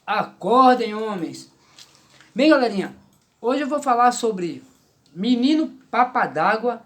Acordem, homens! Bem, galerinha, hoje eu vou falar sobre menino papa d'água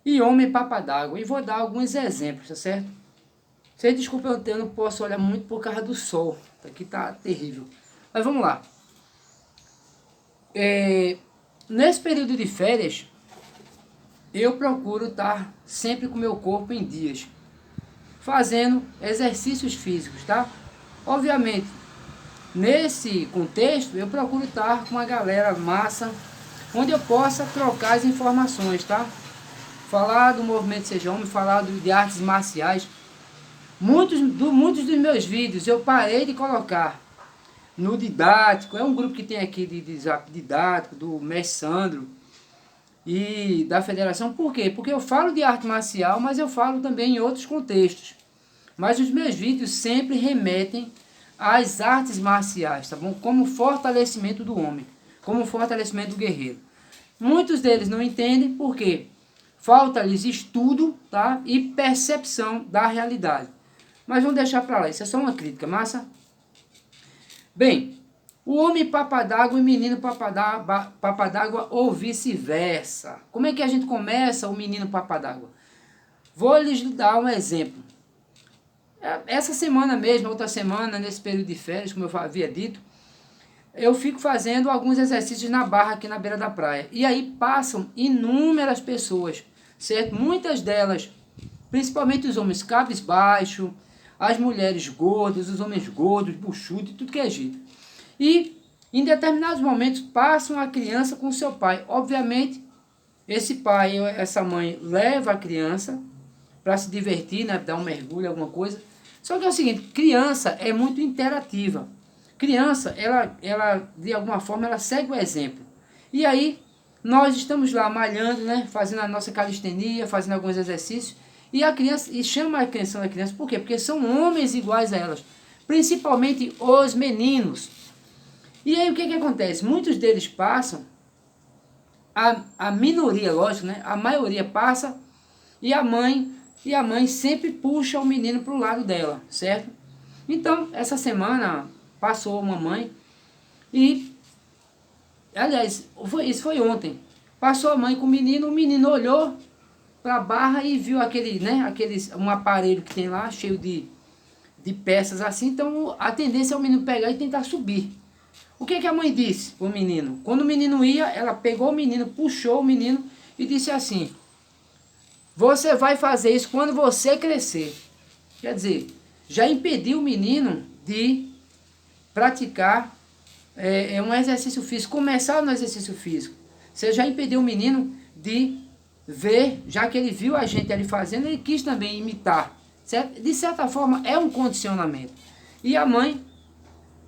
e homem papa d'água. E vou dar alguns exemplos, tá certo? Vocês desculpem, eu não posso olhar muito por causa do sol. Aqui tá terrível. Mas vamos lá. Nesse período de férias, eu procuro estar sempre com o meu corpo em dias, fazendo exercícios físicos, tá? Obviamente, nesse contexto, eu procuro estar com uma galera massa, onde eu possa trocar as informações, tá? Falar do movimento Seja Homem, falar de artes marciais. Muitos dos meus vídeos eu parei de colocar no didático, é um grupo que tem aqui de zap didático, do Mestre Sandro e da federação. Por quê? Porque eu falo de arte marcial, mas eu falo também em outros contextos. Mas os meus vídeos sempre remetem às artes marciais, tá bom? Como fortalecimento do homem, como fortalecimento do guerreiro. Muitos deles não entendem porque falta-lhes estudo, tá? E percepção da realidade. Mas vamos deixar para lá, isso é só uma crítica, massa? Bem, o homem papa d'água e o menino papa d'água ou vice-versa. Como é que a gente começa o menino papa d'água? Vou lhes dar um exemplo. Essa semana mesmo, outra semana, nesse período de férias, como eu havia dito, eu fico fazendo alguns exercícios na barra aqui na beira da praia. E aí passam inúmeras pessoas, certo? Muitas delas, principalmente os homens cabisbaixo, as mulheres gordas, os homens gordos, buchudos, tudo que é jeito. E em determinados momentos passam a criança com seu pai. Obviamente, esse pai, essa mãe leva a criança para se divertir, né, dar um mergulho, alguma coisa. Só que é o seguinte, criança é muito interativa. Criança, ela de alguma forma, ela segue o exemplo. E aí, nós estamos lá malhando, né, fazendo a nossa calistenia, fazendo alguns exercícios, e a criança, e chama a atenção da criança, por quê? Porque são homens iguais a elas, principalmente os meninos. E aí o que acontece? Muitos deles passam, a minoria, lógico, né, a maioria passa, e a mãe sempre puxa o menino para o lado dela, certo? Então, essa semana passou uma mãe e, aliás, isso foi ontem. Passou a mãe com o menino olhou para a barra e viu um aparelho que tem lá, cheio de peças assim. Então, a tendência é o menino pegar e tentar subir. O que a mãe disse para o menino? Quando o menino ia, ela pegou o menino, puxou o menino e disse assim: você vai fazer isso quando você crescer. Quer dizer, já impediu o menino de praticar um exercício físico, começar no exercício físico. Você já impediu o menino de ver, já que ele viu a gente ali fazendo, ele quis também imitar. Certo? De certa forma, é um condicionamento. E a mãe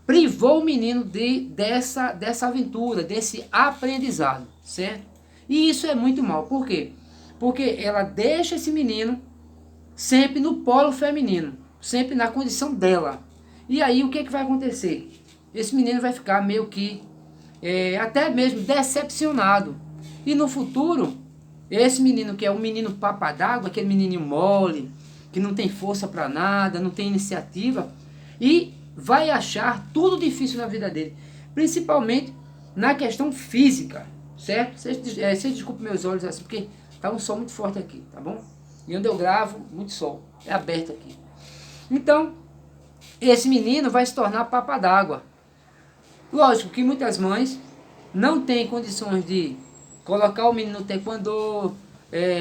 privou o menino dessa aventura, desse aprendizado, certo? E isso é muito mal. Por quê? Porque ela deixa esse menino sempre no polo feminino, sempre na condição dela. E aí o que vai acontecer? Esse menino vai ficar meio que até mesmo decepcionado. E no futuro, esse menino que é um menino papa d'água, aquele menininho mole, que não tem força para nada, não tem iniciativa, e vai achar tudo difícil na vida dele, principalmente na questão física, certo? Vocês desculpem meus olhos assim, porque tá um sol muito forte aqui, tá bom? E onde eu gravo, muito sol, é aberto aqui. Então, esse menino vai se tornar papa d'água. Lógico que muitas mães não têm condições de colocar o menino no taekwondo,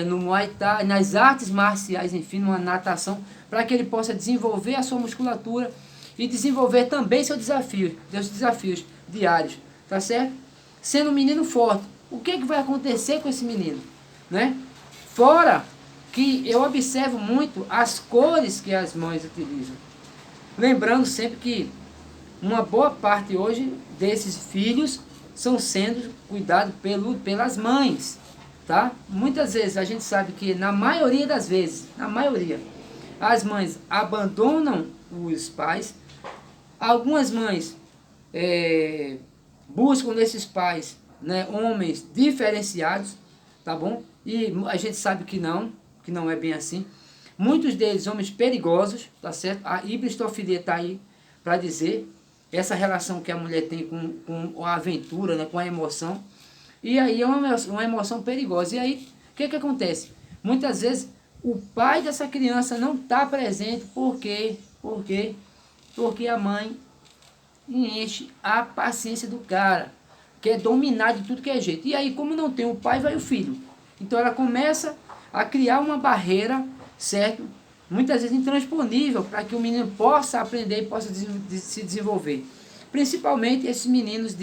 no muay thai, nas artes marciais, enfim, numa natação, para que ele possa desenvolver a sua musculatura e desenvolver também seus desafios diários, tá certo? Sendo um menino forte, o que vai acontecer com esse menino, né? Fora que eu observo muito as cores que as mães utilizam. Lembrando sempre que uma boa parte hoje desses filhos são sendo cuidados pelas mães, tá? Muitas vezes a gente sabe que na maioria das vezes, as mães abandonam os pais. Algumas mães buscam nesses pais, né, homens diferenciados, tá bom? E a gente sabe que não é bem assim. Muitos deles homens perigosos, tá certo? A hibristofilia está aí para dizer. essa relação que a mulher tem com a aventura, né, com a emoção. E aí é uma emoção perigosa. E aí, o que acontece? Muitas vezes o pai dessa criança não está presente. Por quê? Porque a mãe enche a paciência do cara, quer dominar de tudo que é jeito. E aí, como não tem o pai, vai o filho. Então ela começa a criar uma barreira, certo? Muitas vezes intransponível, para que o menino possa aprender e possa se desenvolver. Principalmente esses meninos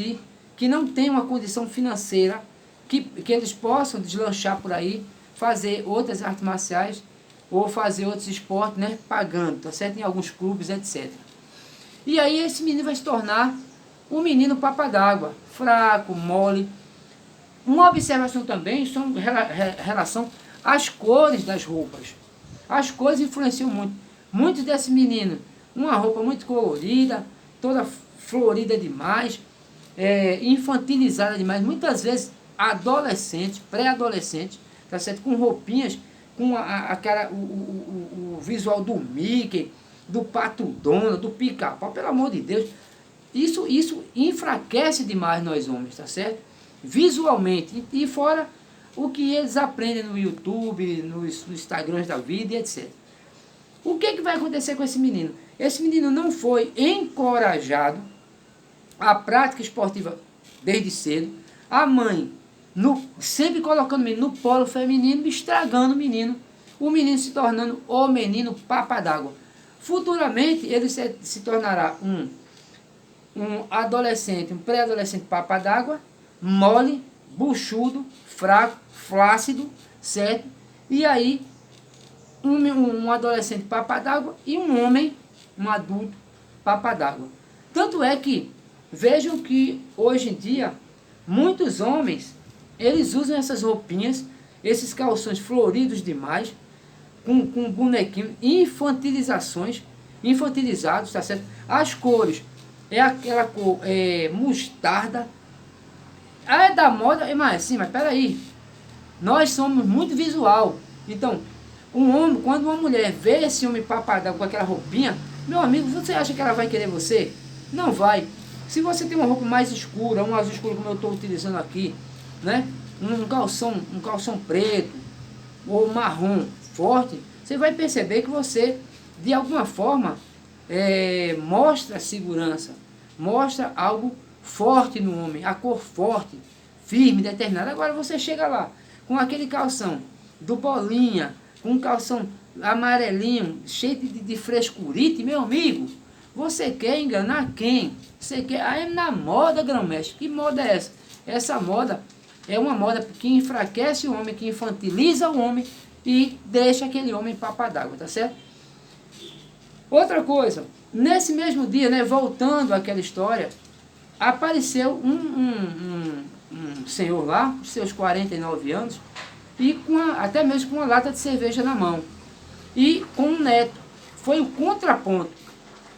que não têm uma condição financeira, que eles possam deslanchar por aí, fazer outras artes marciais, ou fazer outros esportes, né, pagando, tá certo? Em alguns clubes, etc. E aí esse menino vai se tornar um menino papa d'água, fraco, mole. Uma observação também em relação às cores das roupas. As cores influenciam muito. Muitos desses meninos, uma roupa muito colorida, toda florida demais, infantilizada demais, muitas vezes adolescentes, pré-adolescentes, tá certo? Com roupinhas, com o visual do Mickey, do Pato Donald, do Pica-Pau, pelo amor de Deus. Isso enfraquece demais nós homens, tá certo? Visualmente, e fora o que eles aprendem no YouTube, nos Instagrams da vida e etc. O que vai acontecer com esse menino? Esse menino não foi encorajado à prática esportiva desde cedo. A mãe sempre colocando o menino no polo feminino, estragando o menino se tornando o menino papa d'água. Futuramente ele se tornará um adolescente, um pré-adolescente papa d'água, mole, buchudo, fraco, flácido, certo? E aí, um adolescente papa d'água e um homem, um adulto papa d'água. Tanto é que, vejam que hoje em dia, muitos homens, eles usam essas roupinhas, esses calções floridos demais, com bonequinhos, infantilizados, tá certo? As cores, é aquela cor mostarda. É da moda, mas sim, mas peraí. Nós somos muito visual. Então, quando uma mulher vê esse homem papadão com aquela roupinha, meu amigo, você acha que ela vai querer você? Não vai. Se você tem uma roupa mais escura, um azul escuro como eu estou utilizando aqui, né? Um calção preto ou marrom forte, você vai perceber que você, de alguma forma, mostra segurança, mostra algo forte no homem, a cor forte, firme, determinada. Agora você chega lá com aquele calção do Bolinha, com um calção amarelinho, cheio de frescurite, meu amigo, você quer enganar quem? Você quer? Aí na moda, grão-mestre, que moda é essa? Essa moda é uma moda que enfraquece o homem, que infantiliza o homem e deixa aquele homem papa d'água, tá certo? Outra coisa, nesse mesmo dia, né, voltando àquela história, apareceu um senhor lá, com seus 49 anos, e até mesmo com uma lata de cerveja na mão, e com um neto. Foi o contraponto.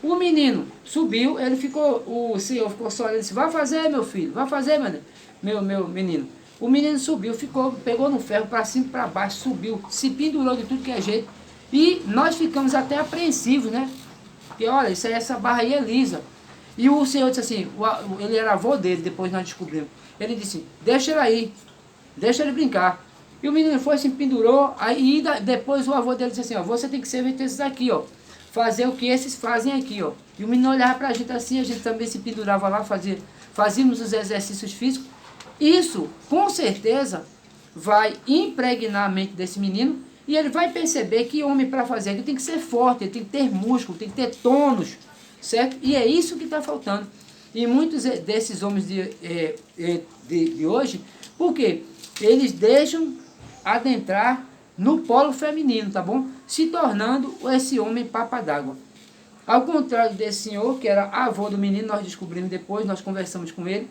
O menino subiu, o senhor ficou só, ele disse, vai fazer, meu filho, vai fazer, meu menino. O menino subiu, pegou no ferro, para cima e para baixo, subiu, se pendurou de tudo que é jeito, e nós ficamos até apreensivos, né? Porque olha, essa barra aí é lisa. E o senhor disse assim, ele era avô dele, depois nós descobrimos. Ele disse, deixa ele aí, deixa ele brincar. E o menino foi, se pendurou, aí depois o avô dele disse assim, ó, você tem que ser esses aqui, ó, fazer o que esses fazem aqui, ó. E o menino olhava pra gente assim, a gente também se pendurava lá, fazíamos os exercícios físicos. Isso, com certeza, vai impregnar a mente desse menino, e ele vai perceber que homem para fazer aquilo tem que ser forte, ele tem que ter músculo, tem que ter tônus, certo? E é isso que está faltando. E muitos desses homens de hoje, por quê? Eles deixam adentrar no polo feminino, tá bom? Se tornando esse homem papa d'água. Ao contrário desse senhor, que era avô do menino, nós descobrimos depois, nós conversamos com ele,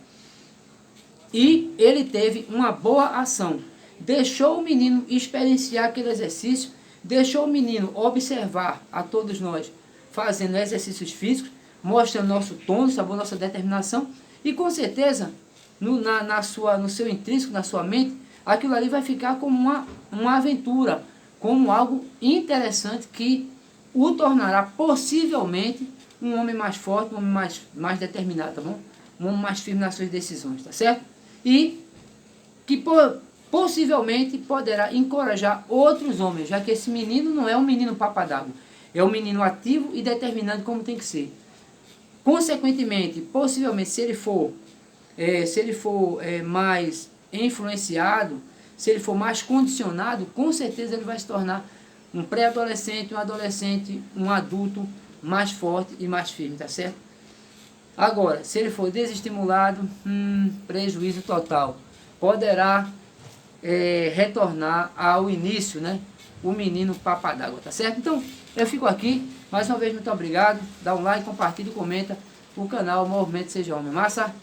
e ele teve uma boa ação. Deixou o menino experienciar aquele exercício, deixou o menino observar a todos nós fazendo exercícios físicos, mostrando nosso tônus, nossa determinação, e com certeza, no seu intrínseco, na sua mente, aquilo ali vai ficar como uma aventura, como algo interessante que o tornará possivelmente um homem mais forte, um homem mais determinado, tá bom? Um homem mais firme nas suas decisões, tá certo? E que possivelmente poderá encorajar outros homens, já que esse menino não é um menino papa d'água, é um menino ativo e determinado como tem que ser. Consequentemente, possivelmente, se ele for mais influenciado, se ele for mais condicionado, com certeza ele vai se tornar um pré-adolescente, um adolescente, um adulto mais forte e mais firme, tá certo? Agora, se ele for desestimulado, prejuízo total. Poderá retornar ao início, né? O menino papa d'água, tá certo? Então, eu fico aqui. Mais uma vez, muito obrigado. Dá um like, compartilha e comenta o canal Movimento Seja Homem. Massa?